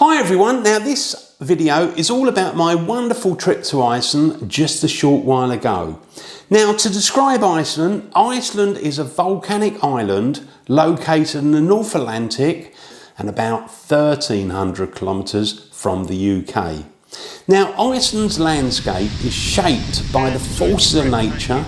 Hi everyone, now this video is all about my wonderful trip to Iceland just a short while ago. Now to describe Iceland, Iceland is a volcanic island located in the North Atlantic and about 1300 kilometres from the UK. Now Iceland's landscape is shaped by the forces of nature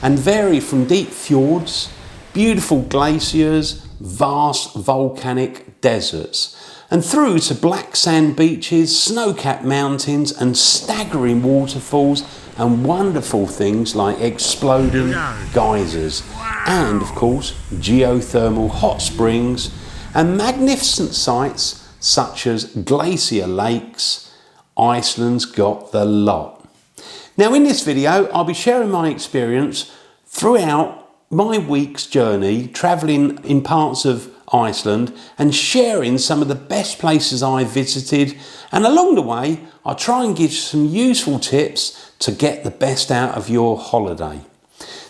and vary from deep fjords, beautiful glaciers, vast volcanic deserts, and through to black sand beaches, snow-capped mountains and staggering waterfalls and wonderful things like exploding geysers and of course geothermal hot springs and magnificent sights such as glacier lakes. Iceland's got the lot. Now in this video I'll be sharing my experience throughout my week's journey travelling in parts of Iceland and sharing some of the best places I visited, and along the way I'll try and give you some useful tips to get the best out of your holiday.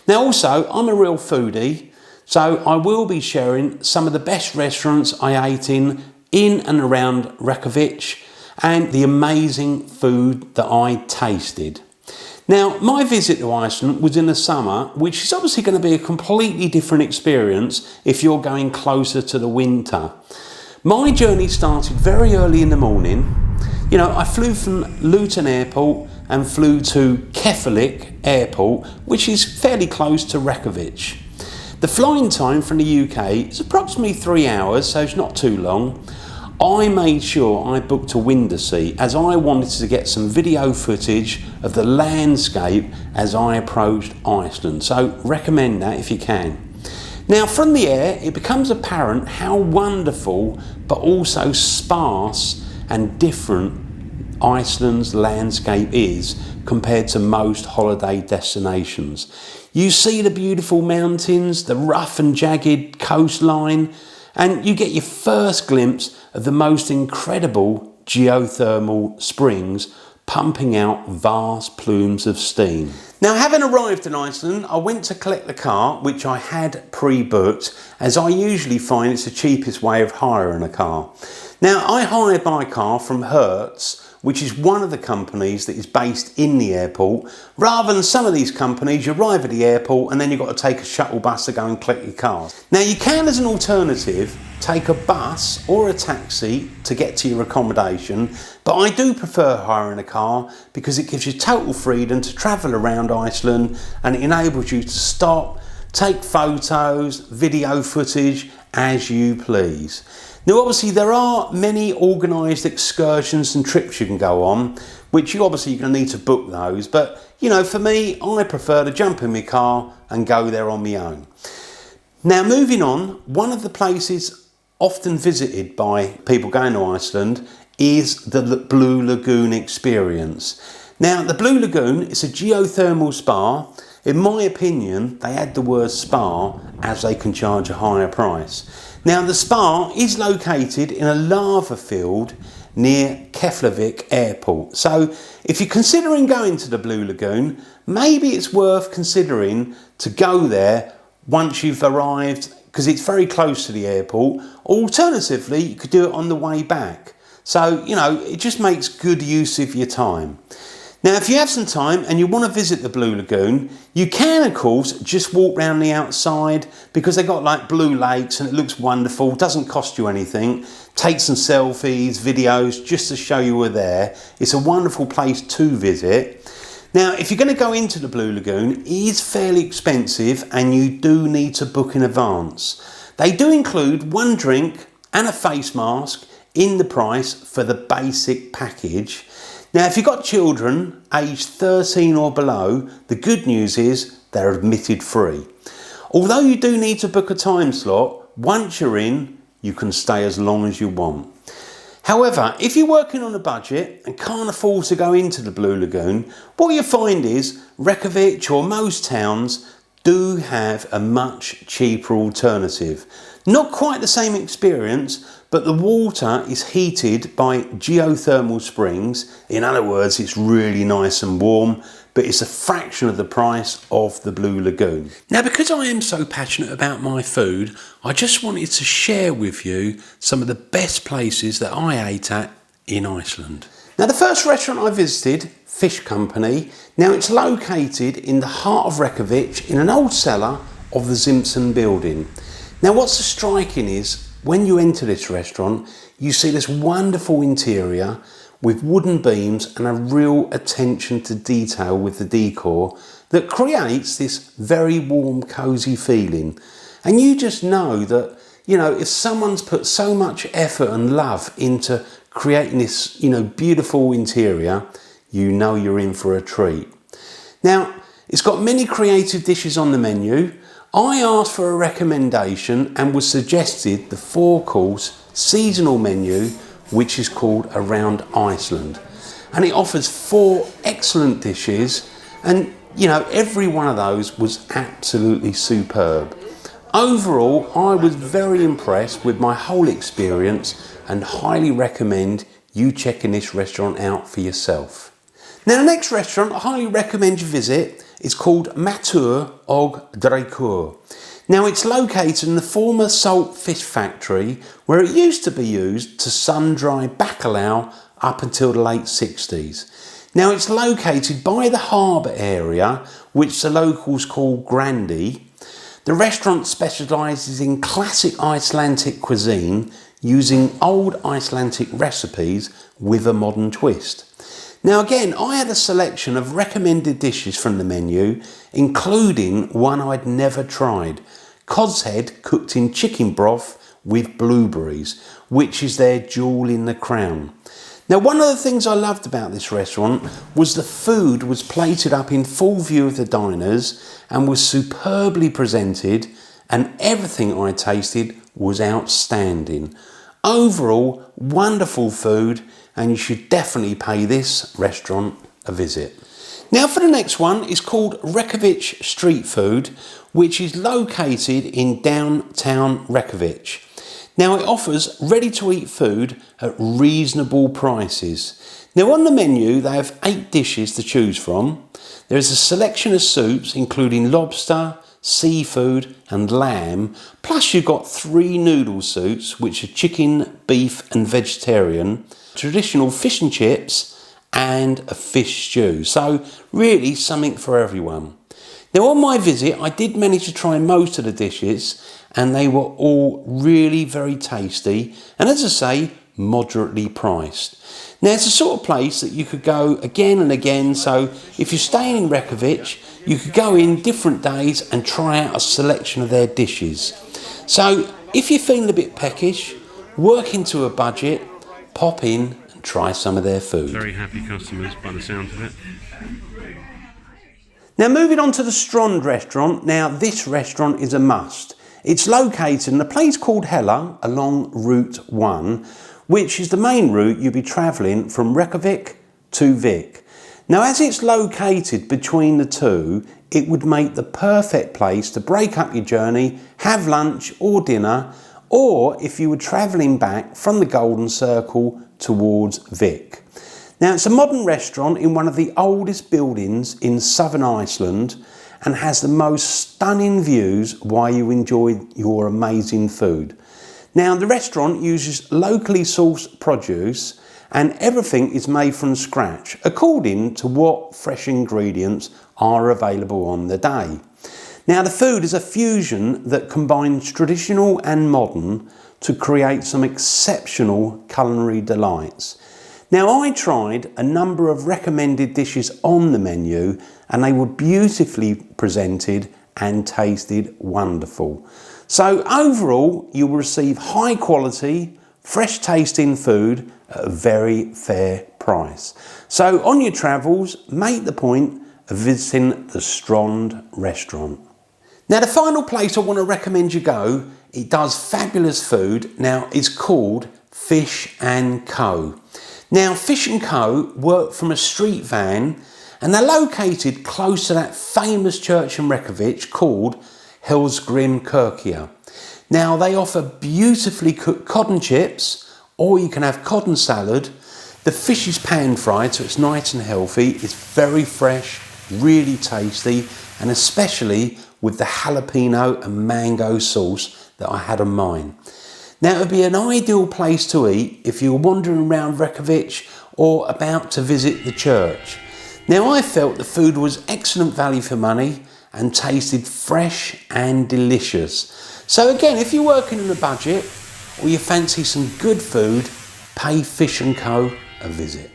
Now also I'm a real foodie, so I will be sharing some of the best restaurants I ate in and around Reykjavik and the amazing food that I tasted. Now, my visit to Iceland was in the summer, which is obviously going to be a completely different experience if you're going closer to the winter. My journey started very early in the morning. You know, I flew from Luton Airport and flew to Keflavik Airport, which is fairly close to Reykjavik. The flying time from the UK is approximately 3 hours, so it's not too long. I made sure I booked a window seat as I wanted to get some video footage of the landscape as I approached Iceland, so recommend that if you can. Now from the air it becomes apparent how wonderful but also sparse and different Iceland's landscape is compared to most holiday destinations. You see the beautiful mountains, the rough and jagged coastline, and you get your first glimpse of the most incredible geothermal springs pumping out vast plumes of steam. Now having arrived in Iceland, I went to collect the car, which I had pre-booked, as I usually find it's the cheapest way of hiring a car. Now I hired my car from Hertz, which is one of the companies that is based in the airport, rather than some of these companies you arrive at the airport and then you've got to take a shuttle bus to go and collect your cars. Now you can, as an alternative, take a bus or a taxi to get to your accommodation, but I do prefer hiring a car because it gives you total freedom to travel around Iceland and it enables you to stop, take photos, video footage as you please. Now obviously there are many organised excursions and trips you can go on, which you're going to need to book those, but you know, for me, I prefer to jump in my car and go there on my own. Now moving on, one of the places often visited by people going to Iceland is the Blue Lagoon experience. Now the Blue Lagoon is a geothermal spa. In my opinion, they add the word spa as they can charge a higher price. Now the spa is located in a lava field near Keflavik Airport. So if you're considering going to the Blue Lagoon, maybe it's worth considering to go there once you've arrived, because it's very close to the airport. Alternatively, you could do it on the way back. So, you know, it just makes good use of your time. Now, if you have some time and you want to visit the Blue Lagoon, you can, of course, just walk around the outside because they've got like blue lakes and it looks wonderful. It doesn't cost you anything. Take some selfies, videos, just to show you we're there. It's a wonderful place to visit. Now, if you're going to go into the Blue Lagoon, it is fairly expensive and you do need to book in advance. They do include one drink and a face mask in the price for the basic package. Now, if you've got children aged 13 or below, the good news is they're admitted free. Although you do need to book a time slot, once you're in, you can stay as long as you want. However, if you're working on a budget and can't afford to go into the Blue Lagoon, what you find is Reykjavik or most towns do have a much cheaper alternative. Not quite the same experience, but the water is heated by geothermal springs. In other words, it's really nice and warm, but it's a fraction of the price of the Blue Lagoon. Now, because I am so passionate about my food, I just wanted to share with you some of the best places that I ate at in Iceland. Now, the first restaurant I visited, Fish Company, now it's located in the heart of Reykjavik in an old cellar of the Simpson building. Now, what's striking is when you enter this restaurant, you see this wonderful interior with wooden beams and a real attention to detail with the decor that creates this very warm, cosy feeling. And you just know that, you know, if someone's put so much effort and love into creating this, you know, beautiful interior, you know you're in for a treat. Now, it's got many creative dishes on the menu. I asked for a recommendation and was suggested the 4-course seasonal menu, which is called Around Iceland. And it offers 4 excellent dishes, and you know, every one of those was absolutely superb. Overall, I was very impressed with my whole experience and highly recommend you checking this restaurant out for yourself. Now, the next restaurant I highly recommend you visit is called MATUR og DRYKKUR. Now, it's located in the former salt fish factory where it used to be used to sun-dry bacalhau up until the late 60s. Now, it's located by the harbour area, which the locals call Grandi. The restaurant specialises in classic Icelandic cuisine using old Icelandic recipes with a modern twist. Now again, I had a selection of recommended dishes from the menu, including one I'd never tried, cod's head cooked in chicken broth with blueberries, which is their jewel in the crown. Now, one of the things I loved about this restaurant was the food was plated up in full view of the diners and was superbly presented, and everything I tasted was outstanding. Overall, wonderful food, and you should definitely pay this restaurant a visit. Now for the next one, it's called Reykjavik Street Food, which is located in downtown Reykjavik. Now it offers ready-to-eat food at reasonable prices. Now on the menu they have 8 dishes to choose from. There is a selection of soups including lobster, seafood and lamb, plus you've got 3 noodle soups which are chicken, beef and vegetarian, traditional fish and chips and a fish stew. So really something for everyone. Now on my visit I did manage to try most of the dishes and they were all really very tasty and, as I say, moderately priced. Now it's the sort of place that you could go again and again, so if you're staying in Reykjavik you could go in different days and try out a selection of their dishes. So if you're feeling a bit peckish, work into a budget, pop in and try some of their food. Very happy customers by the sound of it. Now moving on to the Strand restaurant. Now this restaurant is a must. It's located in a place called Hella along Route 1, which is the main route you'll be travelling from Reykjavik to Vik. Now as it's located between the two, it would make the perfect place to break up your journey, have lunch or dinner, or if you were travelling back from the Golden Circle towards Vik. Now it's a modern restaurant in one of the oldest buildings in southern Iceland and has the most stunning views while you enjoy your amazing food. Now the restaurant uses locally sourced produce and everything is made from scratch according to what fresh ingredients are available on the day. Now the food is a fusion that combines traditional and modern to create some exceptional culinary delights. Now I tried a number of recommended dishes on the menu and they were beautifully presented and tasted wonderful. So overall you will receive high quality, fresh tasting food at a very fair price. So on your travels, make the point of visiting the Strand restaurant. Now the final place I want to recommend you go, it does fabulous food. Now it's called Fish & Co. Now Fish & Co work from a street van and they're located close to that famous church in Reykjavik called Hellsgrímskirkja. Now they offer beautifully cooked cod and chips, or you can have cod and salad. The fish is pan fried, so it's nice and healthy. It's very fresh, really tasty, and especially with the jalapeno and mango sauce that I had on mine. Now it would be an ideal place to eat if you're wandering around Reykjavik or about to visit the church. Now I felt the food was excellent value for money and tasted fresh and delicious. So again, if you're working on a budget or you fancy some good food, pay Fish & Co a visit.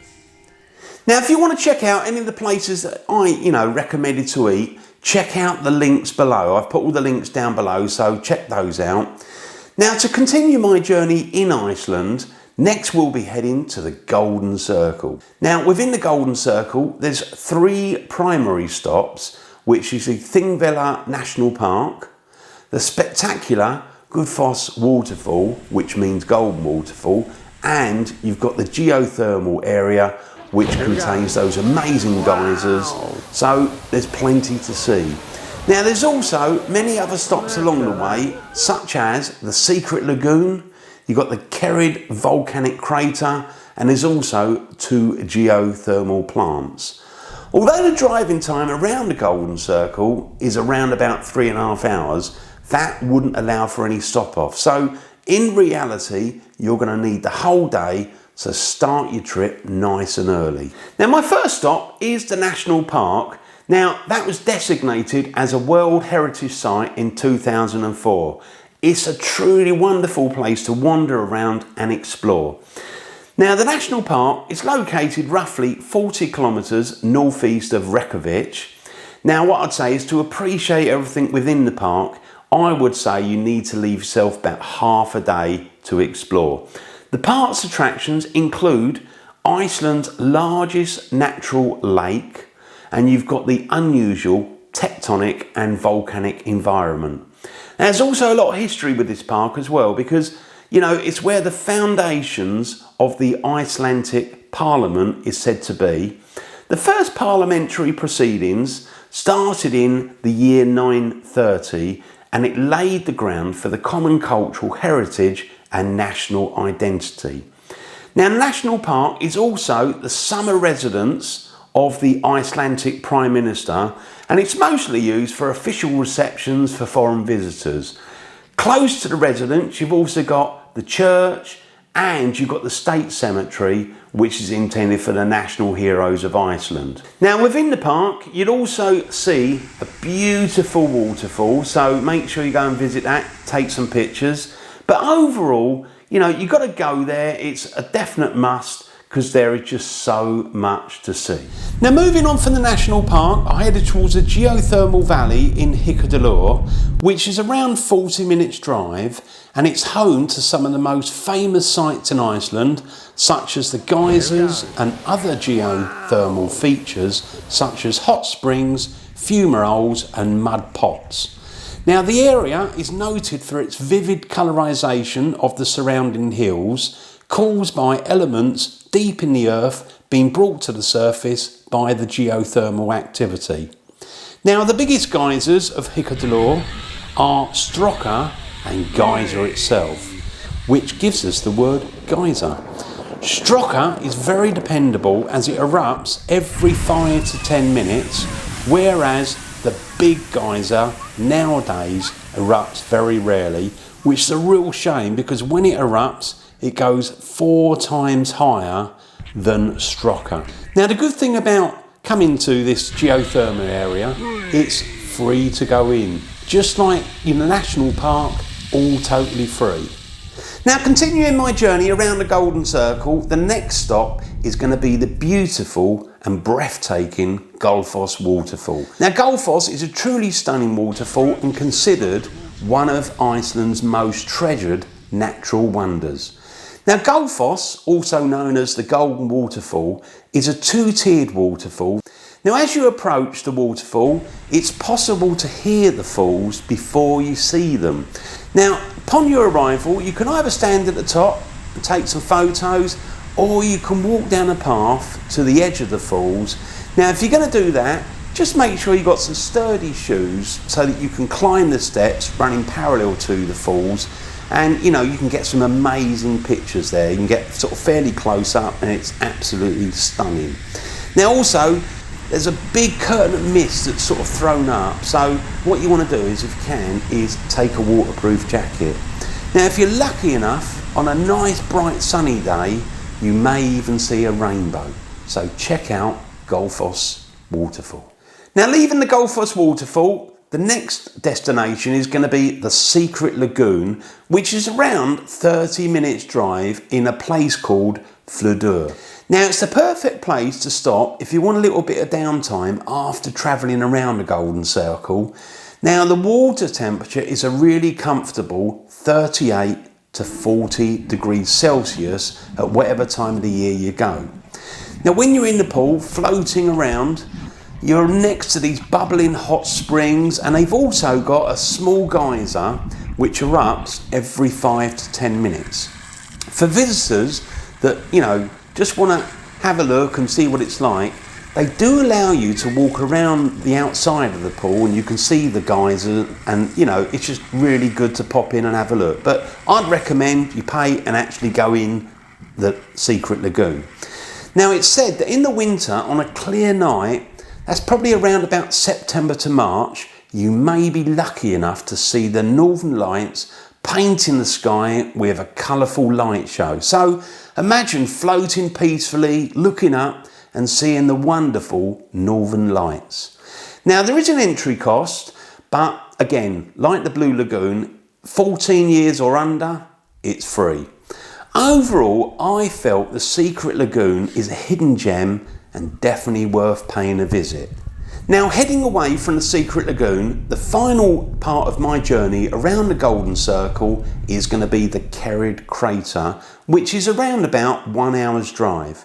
Now if you want to check out any of the places that I recommended to eat, check out the links below. I've put all the links down below, so check those out. Now to continue my journey in Iceland, next we'll be heading to the Golden Circle. Now within the Golden Circle there's 3 primary stops, which is the Thingvellir National Park, the spectacular Gullfoss Waterfall, which means Golden Waterfall, and you've got the Geothermal Area, which contains those amazing geysers, so there's plenty to see. Now there's also many other stops along the way, such as the secret lagoon, you've got the Kerrid volcanic crater, and there's also 2 geothermal plants. Although the driving time around the Golden Circle is around about 3.5 hours, that wouldn't allow for any stop-off. So in reality, you're going to need the whole day, so start your trip nice and early. Now my first stop is the National Park. Now that was designated as a World Heritage Site in 2004. It's a truly wonderful place to wander around and explore. Now the National Park is located roughly 40 kilometres northeast of Reykjavik. Now what I'd say is to appreciate everything within the park, I would say you need to leave yourself about half a day to explore. The park's attractions include Iceland's largest natural lake, and you've got the unusual tectonic and volcanic environment. Now, there's also a lot of history with this park as well, because it's where the foundations of the Icelandic Parliament is said to be. The first parliamentary proceedings started in the year 930, and it laid the ground for the common cultural heritage and national identity. Now, the National Park is also the summer residence of the Icelandic Prime Minister, and it's mostly used for official receptions for foreign visitors. Close to the residence, you've also got the church, and you've got the state cemetery, which is intended for the national heroes of Iceland. Now within the park, you'd also see a beautiful waterfall, so make sure you go and visit that, take some pictures. But overall, you've got to go there. It's a definite must, because there is just so much to see. Now moving on from the National Park, I headed towards a geothermal valley in Reykjavík, which is around 40 minutes drive, and it's home to some of the most famous sites in Iceland, such as the geysers and other geothermal features, such as hot springs, fumaroles and mud pots. Now the area is noted for its vivid colorisation of the surrounding hills, caused by elements deep in the earth being brought to the surface by the geothermal activity. Now the biggest geysers of Reykjavík are Strokka and Geyser itself, which gives us the word geyser. Strokka is very dependable as it erupts every 5 to 10 minutes, whereas the big geyser nowadays erupts very rarely, which is a real shame because when it erupts it goes 4 times higher than Strokka. Now the good thing about coming to this geothermal area, it's free to go in. Just like in the National Park, all totally free. Now continuing my journey around the Golden Circle, the next stop is going to be the beautiful and breathtaking Gullfoss Waterfall. Now Gullfoss is a truly stunning waterfall and considered one of Iceland's most treasured natural wonders. Now Gullfoss, also known as the Golden Waterfall, is a 2-tiered waterfall. Now as you approach the waterfall, it's possible to hear the falls before you see them. Now upon your arrival, you can either stand at the top and take some photos, or you can walk down a path to the edge of the falls. Now if you're going to do that, just make sure you've got some sturdy shoes so that you can climb the steps running parallel to the falls, and you know, you can get some amazing pictures there. You can get sort of fairly close up and it's absolutely stunning. Now also, there's a big curtain of mist that's sort of thrown up, so what you want to do is, if you can, is take a waterproof jacket. Now if you're lucky enough, on a nice bright sunny day, you may even see a rainbow. So check out Gullfoss Waterfall. Now leaving the Gullfoss Waterfall, the next destination is going to be the secret lagoon, which is around 30 minutes drive in a place called Vesturgötu. Now it's the perfect place to stop if you want a little bit of downtime after travelling around the Golden Circle. Now the water temperature is a really comfortable 38 to 40 degrees Celsius at whatever time of the year you go. Now when you're in the pool floating around, you're next to these bubbling hot springs, and they've also got a small geyser which erupts every 5 to 10 minutes. For visitors that, you know, just want to have a look and see what it's like, they do allow you to walk around the outside of the pool and you can see the geyser, and you know, it's just really good to pop in and have a look. But I'd recommend you pay and actually go in the secret lagoon. Now it's said that in the winter, on a clear night, that's probably around about September to March, you may be lucky enough to see the northern lights painting the sky with a colourful light show. So imagine floating peacefully, looking up and seeing the wonderful northern lights. Now there is an entry cost, but again, like the Blue Lagoon, 14 years or under, it's free. Overall, I felt the secret lagoon is a hidden gem and definitely worth paying a visit. Now heading away from the secret lagoon, the final part of my journey around the Golden Circle is going to be the Kallen Crater, which is around about 1 hour's drive.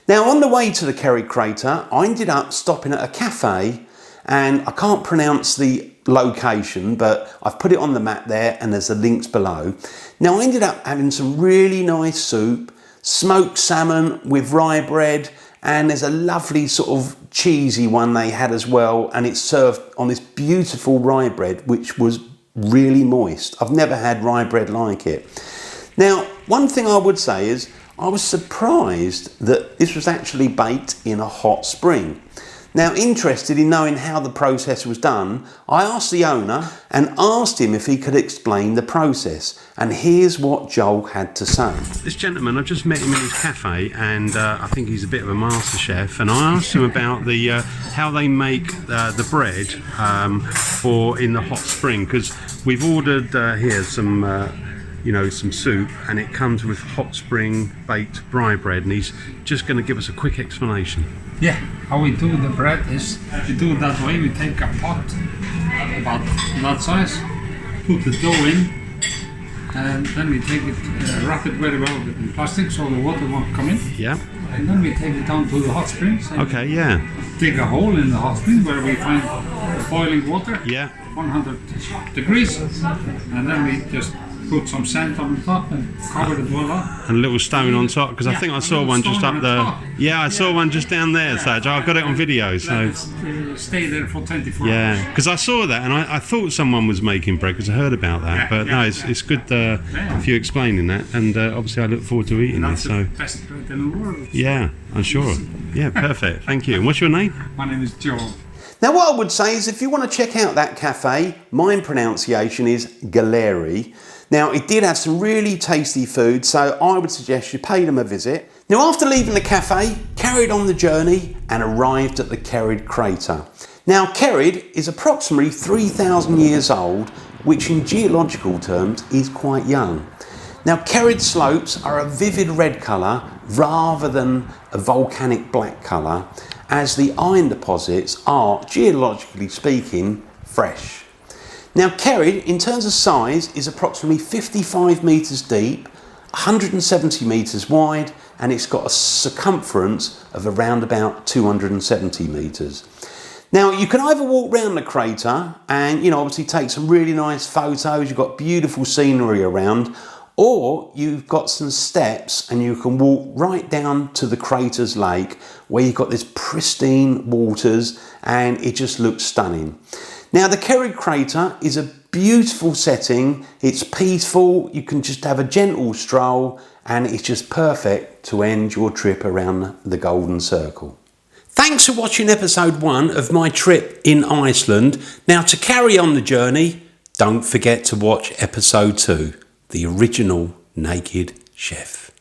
Now on the way to the Kallen Crater, I ended up stopping at a cafe, and I can't pronounce the location, but I've put it on the map there and there's the links below. Now I ended up having some really nice soup, smoked salmon with rye bread, and there's a lovely sort of cheesy one they had as well, and it's served on this beautiful rye bread which was really moist. I've never had rye bread like it. Now one thing I would say is I was surprised that this was actually baked in a hot spring. Now, interested in knowing how the process was done, I asked the owner and asked him if he could explain the process, and here's what Joel had to say. This gentleman, I've just met him in his cafe, and I think he's a bit of a master chef, and I asked him about the how they make the bread for in the hot spring, because we've ordered here some some soup, and it comes with hot spring baked rye bread, and he's just going to give us a quick explanation. Yeah, how we do the bread is we do it that way. We take a pot about that size, put the dough in, and then we take it, wrap it very well in plastic so the water won't come in. Yeah. And then we take it down to the hot springs. Okay, yeah. Dig a hole in the hot spring where we find boiling water. Yeah. 100 degrees, and then we just put some sand on the top and cover it well up. And a little stone on top, because I think I saw one just up there. Yeah, I saw one just down there, so I've got it on video. So stay there for 24 hours. Yeah, because I saw that and I thought someone was making bread because I heard about that. But no, it's good if you're explaining that, and obviously I look forward to eating it. So the best bread in the world. Yeah, I'm sure. Yeah, perfect. Thank you. And what's your name? My name is Joel. Now what I would say is if you want to check out that cafe, my pronunciation is Galeri. Now it did have some really tasty food, so I would suggest you pay them a visit. Now after leaving the cafe, carried on the journey and arrived at the Kallen Crater. Now Kallen is approximately 3,000 years old, which in geological terms is quite young. Now Kallen slopes are a vivid red colour rather than a volcanic black colour, as the iron deposits are, geologically speaking, fresh. Now Kallen, in terms of size, is approximately 55 metres deep, 170 metres wide, and it's got a circumference of around about 270 metres. Now you can either walk around the crater and obviously take some really nice photos. You've got beautiful scenery around, Or you've got some steps and you can walk right down to the Craters Lake where you've got this pristine waters and it just looks stunning. Now the Kallen Crater is a beautiful setting, it's peaceful, you can just have a gentle stroll and it's just perfect to end your trip around the Golden Circle. Thanks for watching episode 1 of my trip in Iceland. Now to carry on the journey, don't forget to watch episode 2. The original Naked Chef.